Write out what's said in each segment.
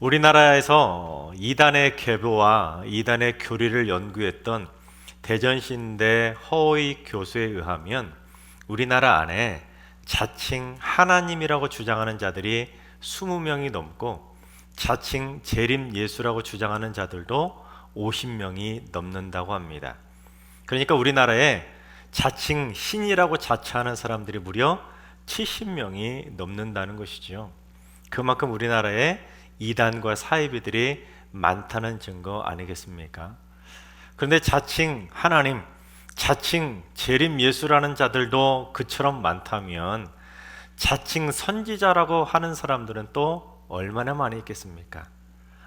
우리나라에서 이단의 계보와 이단의 교리를 연구했던 대전신대 허의 교수에 의하면 우리나라 안에 자칭 하나님이라고 주장하는 자들이 20명이 넘고 자칭 재림 예수라고 주장하는 자들도 50명이 넘는다고 합니다. 그러니까 우리나라에 자칭 신이라고 자처하는 사람들이 무려 70명이 넘는다는 것이죠. 그만큼 우리나라에 이단과 사이비들이 많다는 증거 아니겠습니까? 그런데 자칭 하나님, 자칭 재림 예수라는 자들도 그처럼 많다면 자칭 선지자라고 하는 사람들은 또 얼마나 많이 있겠습니까?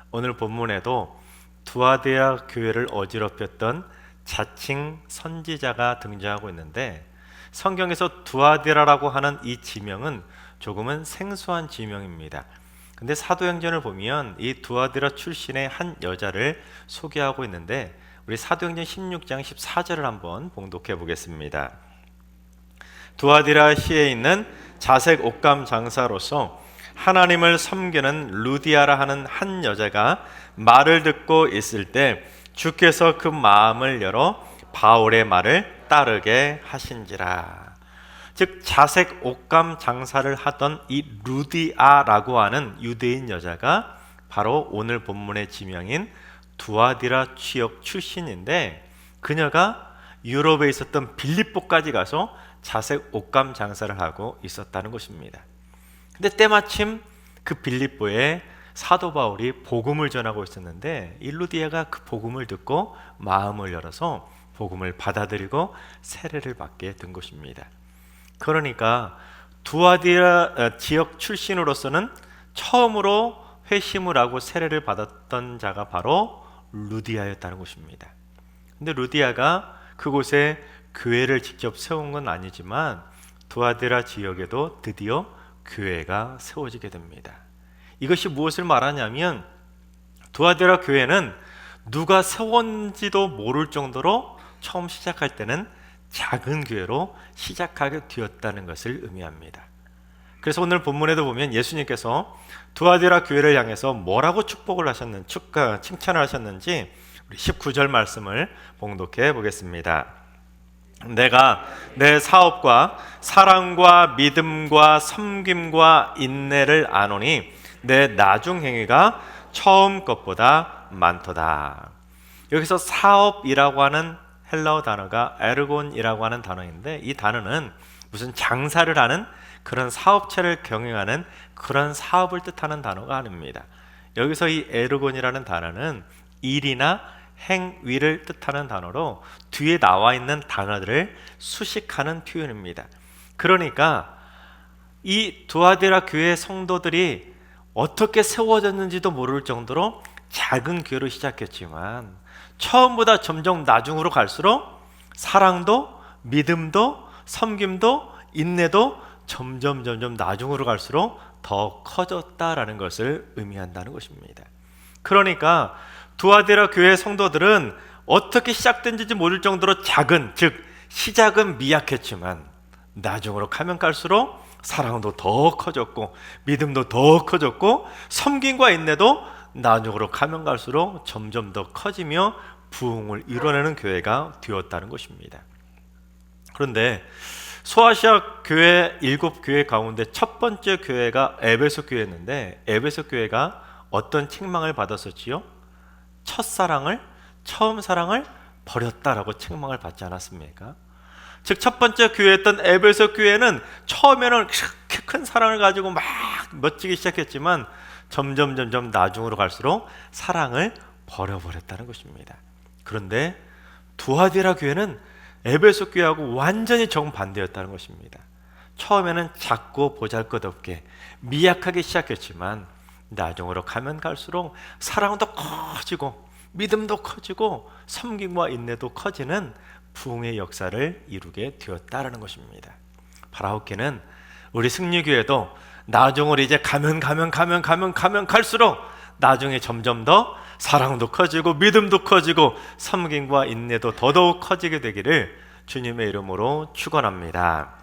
오늘 본문에도 두아디아 교회를 어지럽혔던 자칭 선지자가 등장하고 있는데, 성경에서 두아디라라고 하는 이 지명은 조금은 생소한 지명입니다. 근데 사도행전을 보면 이 두아디라 출신의 한 여자를 소개하고 있는데, 우리 사도행전 16장 14절을 한번 봉독해 보겠습니다. 두아디라 시에 있는 자색 옷감 장사로서 하나님을 섬기는 루디아라 하는 한 여자가 말을 듣고 있을 때 주께서 그 마음을 열어 바울의 말을 따르게 하신지라. 즉 자색 옷감 장사를 하던 이 루디아라고 하는 유대인 여자가 바로 오늘 본문의 지명인 두아디라 지역 출신인데, 그녀가 유럽에 있었던 빌립보까지 가서 자색 옷감 장사를 하고 있었다는 것입니다. 근데 때마침 그 빌립보에 사도 바울이 복음을 전하고 있었는데, 이 루디아가 그 복음을 듣고 마음을 열어서 복음을 받아들이고 세례를 받게 된 것입니다. 그러니까 두아디라 지역 출신으로서는 처음으로 회심을 하고 세례를 받았던 자가 바로 루디아였다는 것입니다. 근데 루디아가 그곳에 교회를 직접 세운 건 아니지만 두아디라 지역에도 드디어 교회가 세워지게 됩니다. 이것이 무엇을 말하냐면, 두아디라 교회는 누가 세웠는지도 모를 정도로 처음 시작할 때는 작은 교회로 시작하게 되었다는 것을 의미합니다. 그래서 오늘 본문에도 보면 예수님께서 두아디라 교회를 향해서 뭐라고 축복을 하셨는지, 칭찬을 하셨는지 우리 19절 말씀을 봉독해 보겠습니다. 내가 내 사업과 사랑과 믿음과 섬김과 인내를 아노니 내 나중 행위가 처음 것보다 많도다. 여기서 사업이라고 하는 헬라어 단어가 에르곤이라고 하는 단어인데, 이 단어는 무슨 장사를 하는 그런 사업체를 경영하는 그런 사업을 뜻하는 단어가 아닙니다. 여기서 이 에르곤이라는 단어는 일이나 행위를 뜻하는 단어로 뒤에 나와 있는 단어들을 수식하는 표현입니다. 그러니까 이 두아디라 교회 성도들이 어떻게 세워졌는지도 모를 정도로 작은 교회로 시작했지만, 처음보다 점점 나중으로 갈수록 사랑도 믿음도 섬김도 인내도 점점 나중으로 갈수록 더 커졌다라는 것을 의미한다는 것입니다. 그러니까 두아디라 교회 성도들은 어떻게 시작된지 모를 정도로 작은, 즉 시작은 미약했지만 나중으로 가면 갈수록 사랑도 더 커졌고 믿음도 더 커졌고 섬김과 인내도 나중으로 가면 갈수록 점점 더 커지며 부흥을 이뤄내는 교회가 되었다는 것입니다. 그런데 소아시아 교회 7교회 가운데 첫 번째 교회가 에베소 교회였는데, 에베소 교회가 어떤 책망을 받았었지요? 첫사랑을, 처음 사랑을 버렸다라고 책망을 받지 않았습니까? 즉 첫 번째 교회였던 에베소 교회는 처음에는 그렇게 큰 사랑을 가지고 막 멋지게 시작했지만 점점 나중으로 갈수록 사랑을 버려버렸다는 것입니다. 그런데 두아디라 교회는 에베소 교회하고 완전히 정반대였다는 것입니다. 처음에는 작고 보잘것없게 미약하게 시작했지만 나중으로 가면 갈수록 사랑도 커지고 믿음도 커지고 섬김과 인내도 커지는 부흥의 역사를 이루게 되었다는 것입니다. 바라옵기는 우리 승리교회도 나중으로 이제 가면 갈수록 나중에 점점 더 사랑도 커지고 믿음도 커지고 섬김과 인내도 더더욱 커지게 되기를 주님의 이름으로 축원합니다.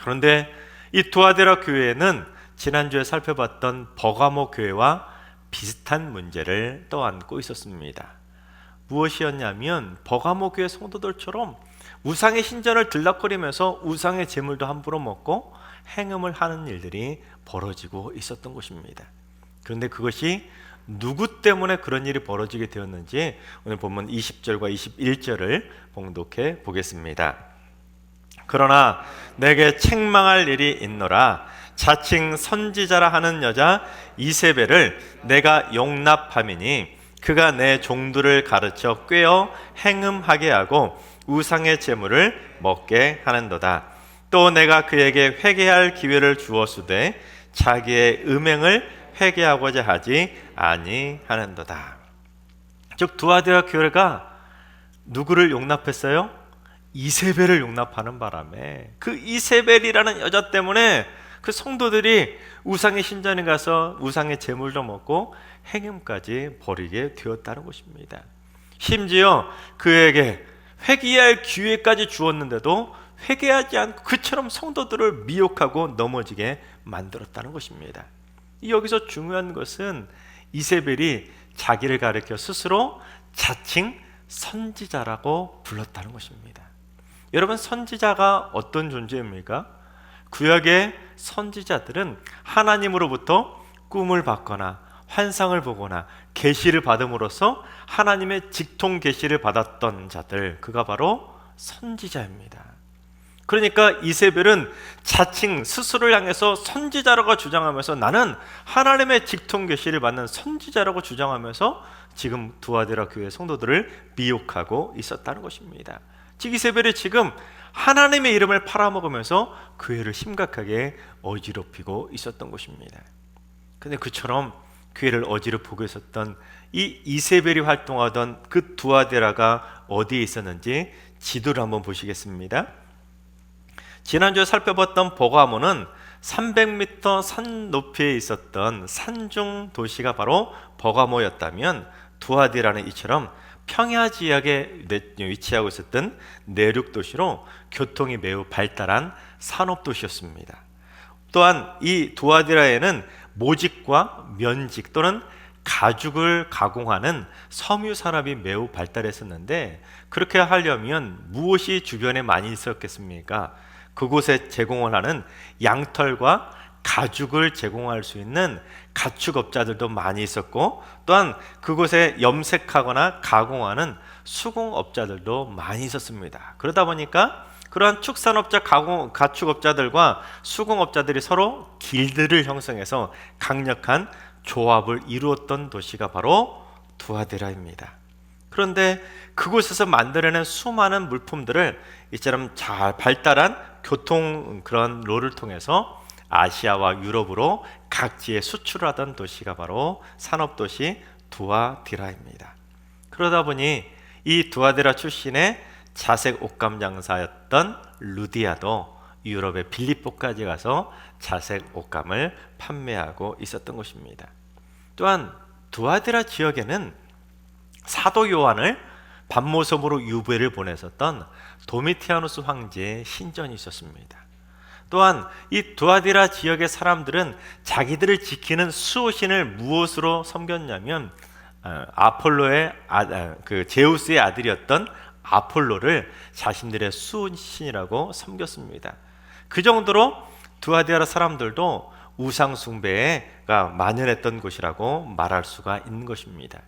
그런데 이 두아디라 교회는 지난주에 살펴봤던 버가모 교회와 비슷한 문제를 떠안고 있었습니다. 무엇이었냐면 버가모 교회 성도들처럼 우상의 신전을 들락거리면서 우상의 제물도 함부로 먹고 행음을 하는 일들이 벌어지고 있었던 것입니다. 그런데 그것이 누구 때문에 그런 일이 벌어지게 되었는지 오늘 본문 20절과 21절을 봉독해 보겠습니다. 그러나 내게 책망할 일이 있노라. 자칭 선지자라 하는 여자 이세벨을 내가 용납함이니 그가 내 종들을 가르쳐 꾀어 행음하게 하고 우상의 제물을 먹게 하는도다. 또 내가 그에게 회개할 기회를 주었으되 자기의 음행을 회개하고자 하지 아니하는도다. 즉 두아디라 교회가 누구를 용납했어요? 이세벨을 용납하는 바람에 그 이세벨이라는 여자 때문에 그 성도들이 우상의 신전에 가서 우상의 제물도 먹고 행음까지 벌이게 되었다는 것입니다. 심지어 그에게 회개할 기회까지 주었는데도 회개하지 않고 그처럼 성도들을 미혹하고 넘어지게 만들었다는 것입니다. 여기서 중요한 것은 이세벨이 자기를 가리켜 스스로 자칭 선지자라고 불렀다는 것입니다. 여러분, 선지자가 어떤 존재입니까? 구약의 선지자들은 하나님으로부터 꿈을 받거나 환상을 보거나 계시를 받음으로써 하나님의 직통 계시를 받았던 자들, 그가 바로 선지자입니다. 그러니까 이세벨은 자칭 스스로를 향해서 선지자라고 주장하면서 나는 하나님의 직통 계시를 받는 선지자라고 주장하면서 지금 두아디라 교회 성도들을 미혹하고 있었다는 것입니다. 즉 이세벨이 지금 하나님의 이름을 팔아먹으면서 교회를 심각하게 어지럽히고 있었던 것입니다. 그런데 그처럼 교회를 어지럽히고 있었던 이 이세벨이 활동하던 그 두아디라가 어디에 있었는지 지도를 한번 보시겠습니다. 지난주에 살펴봤던 버가모는 300m 산 높이에 있었던 산중 도시가 바로 버가모였다면 두아디라는 이처럼 평야 지역에 위치하고 있었던 내륙 도시로 교통이 매우 발달한 산업 도시였습니다. 또한 이 두아디라에는 모직과 면직 또는 가죽을 가공하는 섬유 산업이 매우 발달했었는데 그렇게 하려면 무엇이 주변에 많이 있었겠습니까? 그곳에 제공을 하는 양털과 가죽을 제공할 수 있는 가축업자들도 많이 있었고 또한 그곳에 염색하거나 가공하는 수공업자들도 많이 있었습니다. 그러다 보니까 그러한 축산업자, 가축업자들과 수공업자들이 서로 길드를 형성해서 강력한 조합을 이루었던 도시가 바로 두아디라입니다. 그런데 그곳에서 만들어낸 수많은 물품들을 이처럼 잘 발달한 교통 그런 로를 통해서 아시아와 유럽으로 각지에 수출하던 도시가 바로 산업도시 두아디라입니다. 그러다 보니 이 두아디라 출신의 자색 옷감 장사였던 루디아도 유럽의 빌립보까지 가서 자색 옷감을 판매하고 있었던 것입니다. 또한 두아디라 지역에는 사도 요한을 반모섬으로 유배를 보냈었던 도미티아누스 황제의 신전이 있었습니다. 또한 이 두아디라 지역의 사람들은 자기들을 지키는 수호신을 무엇으로 섬겼냐면 아폴로의 제우스의 아들이었던 아폴로를 자신들의 수호신이라고 섬겼습니다. 그 정도로 두아디라 사람들도 우상 숭배가 만연했던 곳이라고 말할 수가 있는 것입니다.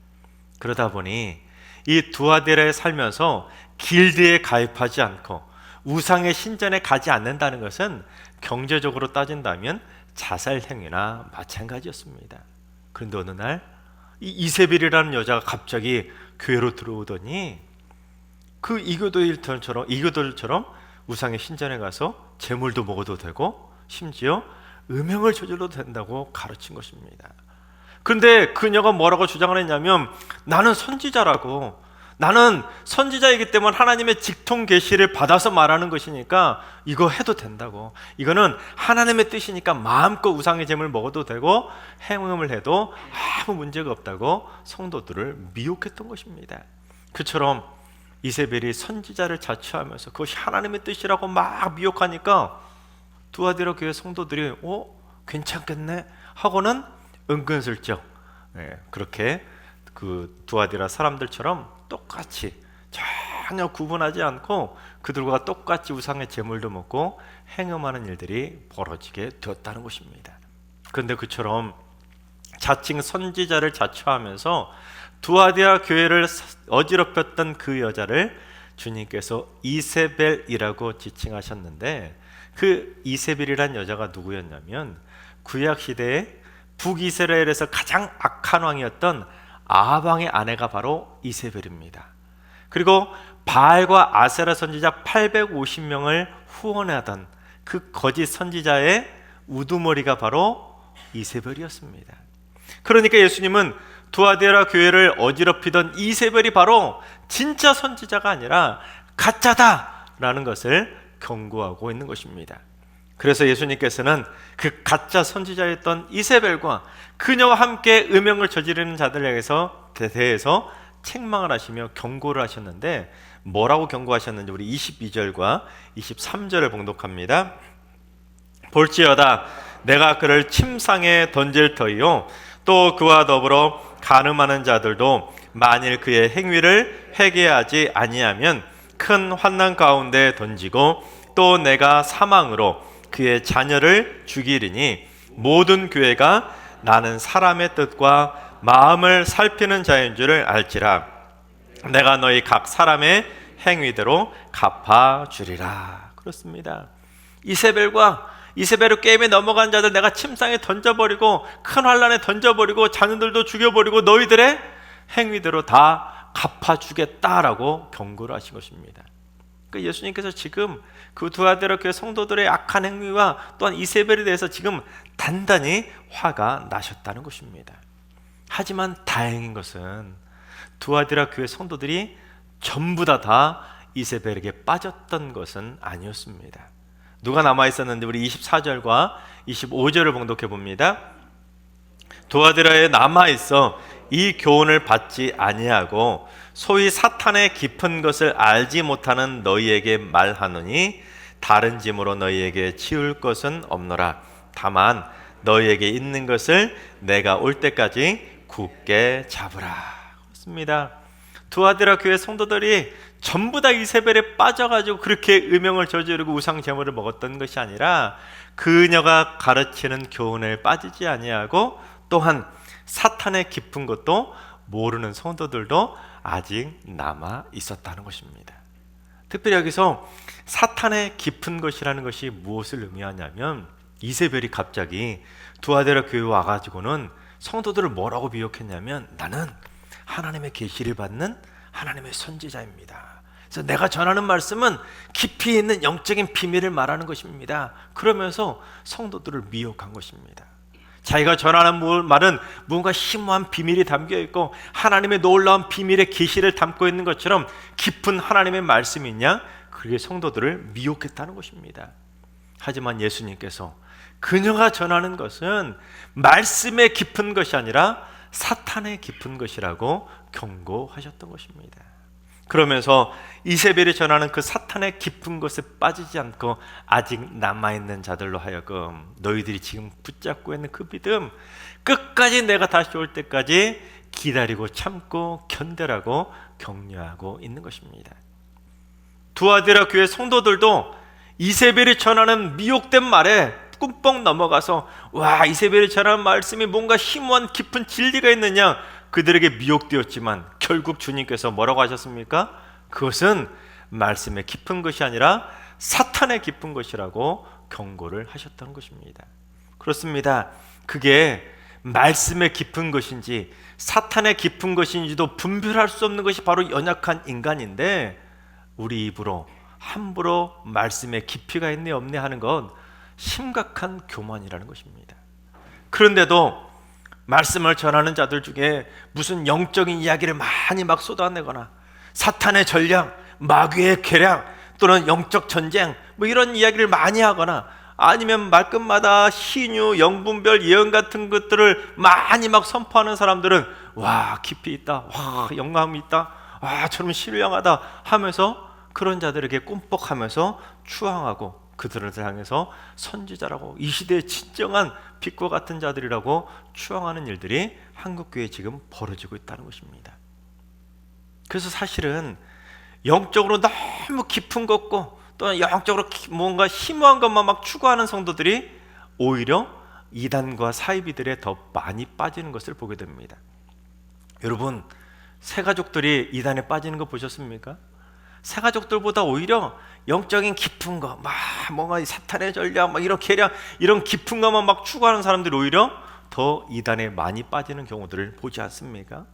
그러다 보니 이 두아디라에 살면서 길드에 가입하지 않고 우상의 신전에 가지 않는다는 것은 경제적으로 따진다면 자살 행위나 마찬가지였습니다. 그런데 어느 날 이 이세벨이라는 여자가 갑자기 교회로 들어오더니 그 이교도들처럼 우상의 신전에 가서 제물도 먹어도 되고 심지어 음행을 저질러도 된다고 가르친 것입니다. 그런데 그녀가 뭐라고 주장을 했냐면 나는 선지자라고, 나는 선지자이기 때문에 하나님의 직통 계시를 받아서 말하는 것이니까 이거 해도 된다고, 이거는 하나님의 뜻이니까 마음껏 우상의 제물 먹어도 되고 행음을 해도 아무 문제가 없다고 성도들을 미혹했던 것입니다. 그처럼 이세벨이 선지자를 자처하면서 그것이 하나님의 뜻이라고 막 미혹하니까 두아디라 교회 성도들이 괜찮겠네 하고는 은근슬쩍 그렇게 그 두아디라 사람들처럼 똑같이 전혀 구분하지 않고 그들과 똑같이 우상의 제물도 먹고 행음하는 일들이 벌어지게 되었다는 것입니다. 그런데 그처럼 자칭 선지자를 자처하면서 두아디라 교회를 어지럽혔던 그 여자를 주님께서 이세벨이라고 지칭하셨는데, 그 이세벨이란 여자가 누구였냐면 구약 시대에 북이스라엘에서 가장 악한 왕이었던 아합 왕의 아내가 바로 이세벨입니다. 그리고 바알과 아세라 선지자 850명을 후원하던 그 거짓 선지자의 우두머리가 바로 이세벨이었습니다. 그러니까 예수님은 두아디라 교회를 어지럽히던 이세벨이 바로 진짜 선지자가 아니라 가짜다라는 것을 경고하고 있는 것입니다. 그래서 예수님께서는 그 가짜 선지자였던 이세벨과 그녀와 함께 음행을 저지르는 자들에 대해서 책망을 하시며 경고를 하셨는데, 뭐라고 경고하셨는지 우리 22절과 23절을 봉독합니다. 볼지어다 내가 그를 침상에 던질 터이요 또 그와 더불어 간음하는 자들도 만일 그의 행위를 회개하지 아니하면 큰 환난 가운데 던지고 또 내가 사망으로 그의 자녀를 죽이리니 모든 교회가 나는 사람의 뜻과 마음을 살피는 자인 줄을 알지라. 내가 너희 각 사람의 행위대로 갚아주리라. 그렇습니다. 이세벨의 게임에 넘어간 자들 내가 침상에 던져버리고 큰 환란에 던져버리고 자녀들도 죽여버리고 너희들의 행위대로 다 갚아주겠다라고 경고를 하신 것입니다. 그러니까 예수님께서 지금 그 두아디라 교회 성도들의 악한 행위와 또한 이세벨에 대해서 지금 단단히 화가 나셨다는 것입니다. 하지만 다행인 것은 두아디라 교회 성도들이 전부 다 이세벨에게 빠졌던 것은 아니었습니다. 누가 남아있었는데 우리 24절과 25절을 봉독해 봅니다. 두아디라에 남아있어 이 교훈을 받지 아니하고 소위 사탄의 깊은 것을 알지 못하는 너희에게 말하노니 다른 짐으로 너희에게 치울 것은 없노라. 다만 너희에게 있는 것을 내가 올 때까지 굳게 잡으라. 그렇습니다. 두아디라 교회 성도들이 전부 다 이세벨에 빠져가지고 그렇게 음행을 저지르고 우상 제물을 먹었던 것이 아니라 그녀가 가르치는 교훈에 빠지지 아니하고 또한 사탄의 깊은 것도 모르는 성도들도 아직 남아 있었다는 것입니다. 특별히 여기서 사탄의 깊은 것이라는 것이 무엇을 의미하냐면, 이세벨이 갑자기 두아디라 교회에 와가지고는 성도들을 뭐라고 비욕했냐면, 나는 하나님의 계시를 받는 하나님의 선지자입니다. 그래서 내가 전하는 말씀은 깊이 있는 영적인 비밀을 말하는 것입니다. 그러면서 성도들을 미혹한 것입니다. 자기가 전하는 말은 무언가 심오한 비밀이 담겨 있고 하나님의 놀라운 비밀의 계시를 담고 있는 것처럼 깊은 하나님의 말씀이 있냐? 그게 성도들을 미혹했다는 것입니다. 하지만 예수님께서 그녀가 전하는 것은 말씀의 깊은 것이 아니라 사탄의 깊은 것이라고 경고하셨던 것입니다. 그러면서 이세벨이 전하는 그 사탄의 깊은 것에 빠지지 않고 아직 남아있는 자들로 하여금 너희들이 지금 붙잡고 있는 그 믿음 끝까지 내가 다시 올 때까지 기다리고 참고 견뎌라고 격려하고 있는 것입니다. 두아디라 교회 성도들도 이세벨이 전하는 미혹된 말에 꿈뻑 넘어가서 와, 이세벨이 전하는 말씀이 뭔가 심오한 깊은 진리가 있느냐, 그들에게 미혹되었지만 결국 주님께서 뭐라고 하셨습니까? 그것은 말씀의 깊은 것이 아니라 사탄의 깊은 것이라고 경고를 하셨던 것입니다. 그렇습니다. 그게 말씀의 깊은 것인지 사탄의 깊은 것인지도 분별할 수 없는 것이 바로 연약한 인간인데, 우리 입으로 함부로 말씀의 깊이가 있네 없네 하는 건 심각한 교만이라는 것입니다. 그런데도 말씀을 전하는 자들 중에 무슨 영적인 이야기를 많이 막 쏟아내거나 사탄의 전략, 마귀의 계략 또는 영적 전쟁 뭐 이런 이야기를 많이 하거나 아니면 말끝마다 신유, 영분별, 예언 같은 것들을 많이 막 선포하는 사람들은 와, 깊이 있다, 와, 영감이 있다, 와, 저놈 신령하다 하면서 그런 자들에게 꿈뻑하면서 추앙하고 그들을 향해서 선지자라고, 이 시대의 진정한 빛과 같은 자들이라고 추앙하는 일들이 한국교회에 지금 벌어지고 있다는 것입니다. 그래서 사실은 영적으로 너무 깊은 것고 또 영적으로 뭔가 심오한 것만 막 추구하는 성도들이 오히려 이단과 사이비들에 더 많이 빠지는 것을 보게 됩니다. 여러분, 새가족들이 이단에 빠지는 거 보셨습니까? 새가족들보다 오히려 영적인 깊은 거, 막 뭔가 사탄의 전략, 막 이런 계략, 이런 깊은 것만 막 추구하는 사람들이 오히려 더 이단에 많이 빠지는 경우들을 보지 않습니까?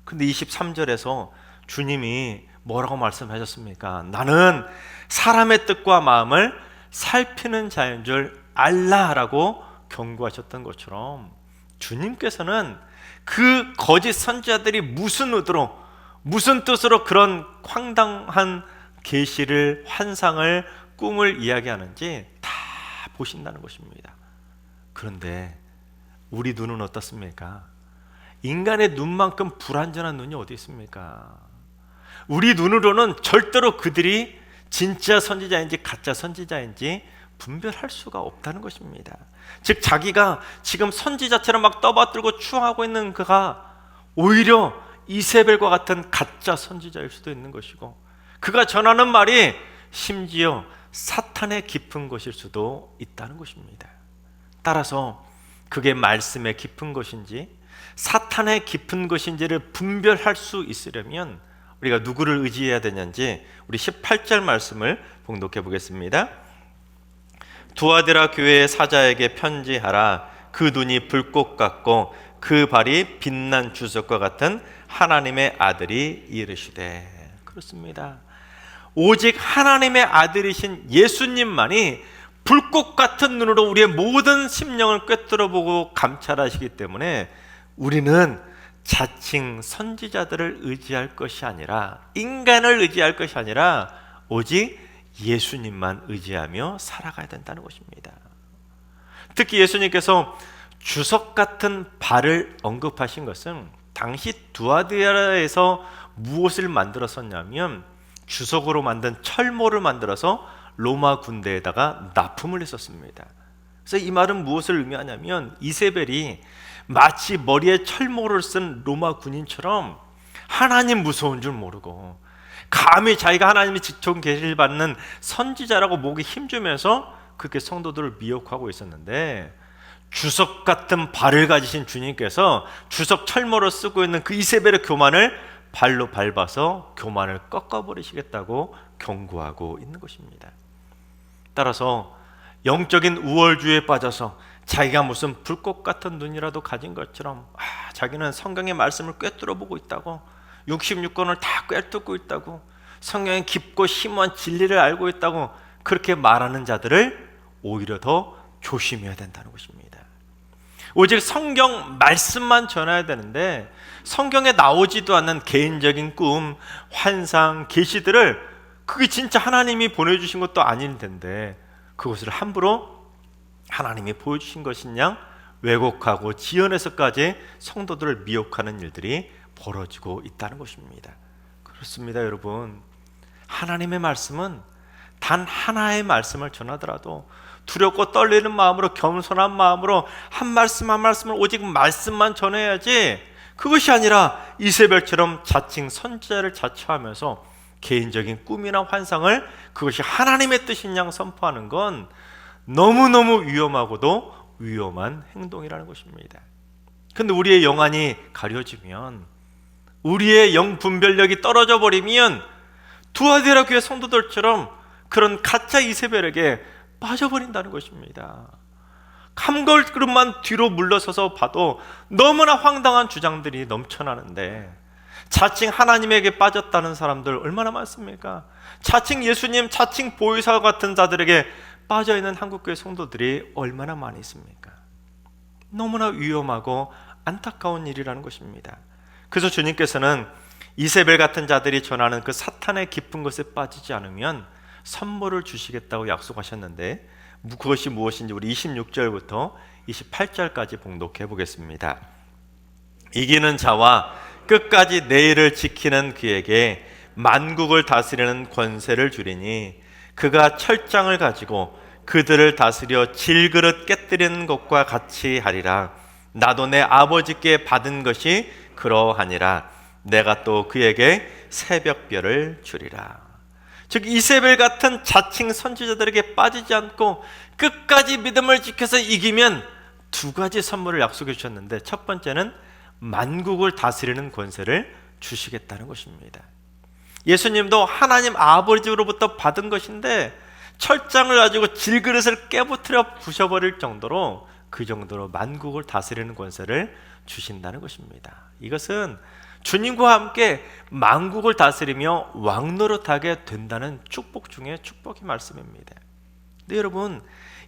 근데 23절에서 주님이 뭐라고 말씀하셨습니까? 나는 사람의 뜻과 마음을 살피는 자인 줄 알라라고 경고하셨던 것처럼 주님께서는 그 거짓 선지자들이 무슨 의도로, 무슨 뜻으로 그런 황당한 계시를, 환상을, 꿈을 이야기하는지 다 보신다는 것입니다. 그런데 우리 눈은 어떻습니까? 인간의 눈만큼 불완전한 눈이 어디 있습니까? 우리 눈으로는 절대로 그들이 진짜 선지자인지 가짜 선지자인지 분별할 수가 없다는 것입니다. 즉 자기가 지금 선지자처럼 막 떠받들고 추앙하고 있는 그가 오히려 이세벨과 같은 가짜 선지자일 수도 있는 것이고, 그가 전하는 말이 심지어 사탄의 깊은 것일 수도 있다는 것입니다. 따라서 그게 말씀의 깊은 것인지 사탄의 깊은 것인지를 분별할 수 있으려면 우리가 누구를 의지해야 되는지 우리 18절 말씀을 봉독해 보겠습니다. 두아디라 교회의 사자에게 편지하라. 그 눈이 불꽃 같고 그 발이 빛난 주석과 같은 하나님의 아들이 이르시되. 그렇습니다. 오직 하나님의 아들이신 예수님만이 불꽃 같은 눈으로 우리의 모든 심령을 꿰뚫어보고 감찰하시기 때문에 우리는 자칭 선지자들을 의지할 것이 아니라, 인간을 의지할 것이 아니라 오직 예수님만 의지하며 살아가야 된다는 것입니다. 특히 예수님께서 주석 같은 발을 언급하신 것은 당시 두아디라에서 무엇을 만들었었냐면 주석으로 만든 철모를 만들어서 로마 군대에다가 납품을 했었습니다. 그래서 이 말은 무엇을 의미하냐면 이세벨이 마치 머리에 철모를 쓴 로마 군인처럼 하나님 무서운 줄 모르고 감히 자기가 하나님의 직통 계시를 받는 선지자라고 목에 힘주면서 그렇게 성도들을 미혹하고 있었는데, 주석 같은 발을 가지신 주님께서 주석 철모로 쓰고 있는 그 이세벨의 교만을 발로 밟아서 교만을 꺾어버리시겠다고 경고하고 있는 것입니다. 따라서 영적인 우월주의에 빠져서 자기가 무슨 불꽃 같은 눈이라도 가진 것처럼 자기는 성경의 말씀을 꿰뚫어보고 있다고, 66권을 다 꿰뚫고 있다고, 성경의 깊고 심오한 진리를 알고 있다고 그렇게 말하는 자들을 오히려 더 조심해야 된다는 것입니다. 오직 성경 말씀만 전해야 되는데 성경에 나오지도 않는 개인적인 꿈, 환상, 계시들을 그게 진짜 하나님이 보내주신 것도 아닐 텐데 그것을 함부로 하나님이 보여주신 것인 양 왜곡하고 지어내서까지 성도들을 미혹하는 일들이 벌어지고 있다는 것입니다. 그렇습니다, 여러분. 하나님의 말씀은 단 하나의 말씀을 전하더라도 두렵고 떨리는 마음으로, 겸손한 마음으로 한 말씀 한 말씀을 오직 말씀만 전해야지, 그것이 아니라 이세벨처럼 자칭 선지자를 자처하면서 개인적인 꿈이나 환상을 그것이 하나님의 뜻인 양 선포하는 건 너무너무 위험하고도 위험한 행동이라는 것입니다. 근데 우리의 영안이 가려지면, 우리의 영 분별력이 떨어져 버리면 두아디라 교회 성도들처럼 그런 가짜 이세벨에게 빠져버린다는 것입니다. 한 걸음만 뒤로 물러서서 봐도 너무나 황당한 주장들이 넘쳐나는데 자칭 하나님에게 빠졌다는 사람들 얼마나 많습니까? 자칭 예수님, 자칭 보혜사 같은 자들에게 빠져있는 한국교회 성도들이 얼마나 많이 있습니까? 너무나 위험하고 안타까운 일이라는 것입니다. 그래서 주님께서는 이세벨 같은 자들이 전하는 그 사탄의 깊은 것에 빠지지 않으면 선물을 주시겠다고 약속하셨는데, 그것이 무엇인지 우리 26절부터 28절까지 봉독해 보겠습니다. 이기는 자와 끝까지 내 일을 지키는 그에게 만국을 다스리는 권세를 주리니 그가 철장을 가지고 그들을 다스려 질그릇 깨뜨리는 것과 같이 하리라. 나도 내 아버지께 받은 것이 그러하니라. 내가 또 그에게 새벽별을 주리라. 즉 이세벨 같은 자칭 선지자들에게 빠지지 않고 끝까지 믿음을 지켜서 이기면 두 가지 선물을 약속해 주셨는데, 첫 번째는 만국을 다스리는 권세를 주시겠다는 것입니다. 예수님도 하나님 아버지로부터 받은 것인데 철장을 가지고 질그릇을 깨부트려 부셔버릴 정도로, 그 정도로 만국을 다스리는 권세를 주신다는 것입니다. 이것은 주님과 함께 만국을 다스리며 왕노릇하게 된다는 축복 중에 축복의 말씀입니다. 근데 여러분,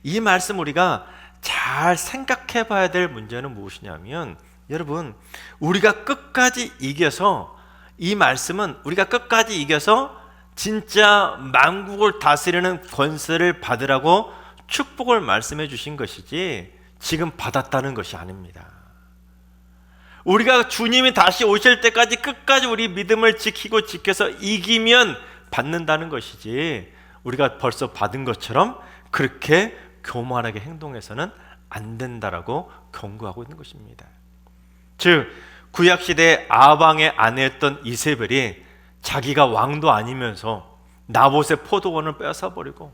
이 말씀 우리가 잘 생각해 봐야 될 문제는 무엇이냐면, 여러분, 우리가 끝까지 이겨서, 이 말씀은 우리가 끝까지 이겨서 진짜 만국을 다스리는 권세를 받으라고 축복을 말씀해 주신 것이지 지금 받았다는 것이 아닙니다. 우리가 주님이 다시 오실 때까지 끝까지 우리 믿음을 지키고 지켜서 이기면 받는다는 것이지, 우리가 벌써 받은 것처럼 그렇게 교만하게 행동해서는 안 된다라고 경고하고 있는 것입니다. 즉 구약시대에 아방의 아내였던 이세벨이 자기가 왕도 아니면서 나봇의 포도원을 뺏어버리고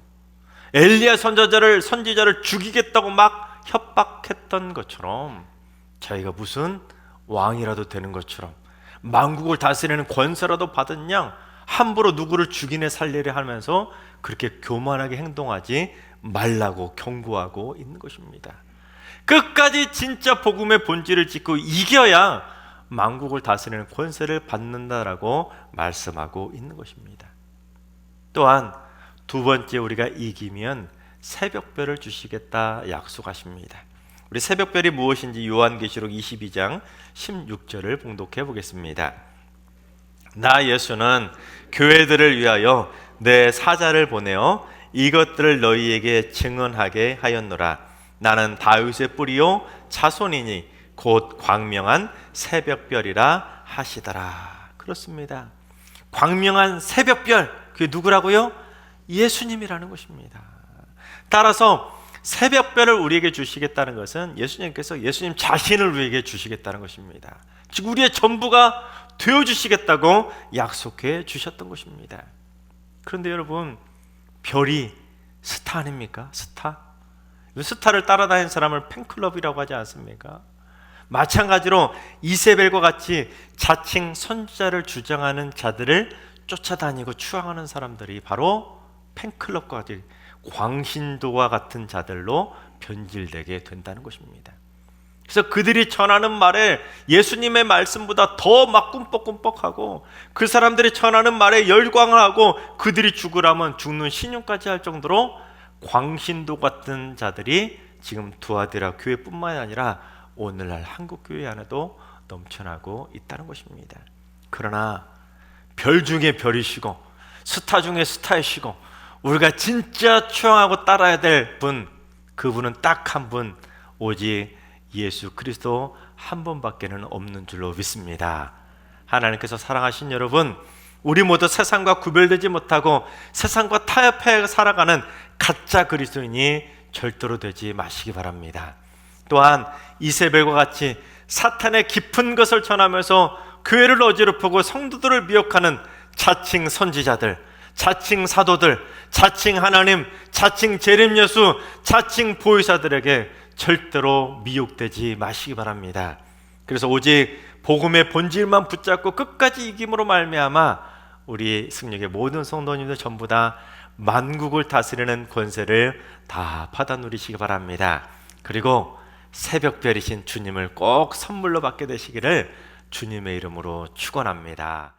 엘리야 선지자를 죽이겠다고 막 협박했던 것처럼, 자기가 무슨 왕이라도 되는 것처럼 만국을 다스리는 권세라도 받은 양 함부로 누구를 죽이네 살리려 하면서 그렇게 교만하게 행동하지 말라고 경고하고 있는 것입니다. 끝까지 진짜 복음의 본질을 짓고 이겨야 만국을 다스리는 권세를 받는다라고 말씀하고 있는 것입니다. 또한 두 번째, 우리가 이기면 새벽별을 주시겠다 약속하십니다. 우리 새벽별이 무엇인지 요한계시록 22장 16절을 봉독해 보겠습니다. 나 예수는 교회들을 위하여 내 사자를 보내어 이것들을 너희에게 증언하게 하였노라. 나는 다윗의 뿌리요 자손이니 곧 광명한 새벽별이라 하시더라. 그렇습니다. 광명한 새벽별, 그게 누구라고요? 예수님이라는 것입니다. 따라서 새벽별을 우리에게 주시겠다는 것은 예수님 자신을 우리에게 주시겠다는 것입니다. 즉 우리의 전부가 되어주시겠다고 약속해 주셨던 것입니다. 그런데 여러분, 별이 스타 아닙니까? 스타를 따라다니는 사람을 팬클럽이라고 하지 않습니까? 마찬가지로 이세벨과 같이 자칭 선지자를 주장하는 자들을 쫓아다니고 추앙하는 사람들이 바로 팬클럽과 같이 광신도와 같은 자들로 변질되게 된다는 것입니다. 그래서 그들이 전하는 말에 예수님의 말씀보다 더 막 꿈뻑꿈뻑하고, 그 사람들이 전하는 말에 열광을 하고 그들이 죽으라면 죽는 신용까지 할 정도로 광신도 같은 자들이 지금 두아디라 교회뿐만 아니라 오늘날 한국교회 안에도 넘쳐나고 있다는 것입니다. 그러나 별 중에 별이시고 스타 중에 스타이시고 우리가 진짜 추앙하고 따라야 될 분, 그분은 딱 한 분, 오직 예수 그리스도 한 분밖에는 없는 줄로 믿습니다. 하나님께서 사랑하신 여러분, 우리 모두 세상과 구별되지 못하고 세상과 타협해 살아가는 가짜 그리스도인이 절대로 되지 마시기 바랍니다. 또한 이세벨과 같이 사탄의 깊은 것을 전하면서 교회를 어지럽히고 성도들을 미혹하는 자칭 선지자들, 자칭 사도들, 자칭 하나님, 자칭 재림 예수, 자칭 보혜사들에게 절대로 미혹되지 마시기 바랍니다. 그래서 오직 복음의 본질만 붙잡고 끝까지 이김으로 말미암아 우리 승력의 모든 성도님들 전부 다 만국을 다스리는 권세를 다 받아 누리시기 바랍니다. 그리고 새벽별이신 주님을 꼭 선물로 받게 되시기를 주님의 이름으로 축원합니다.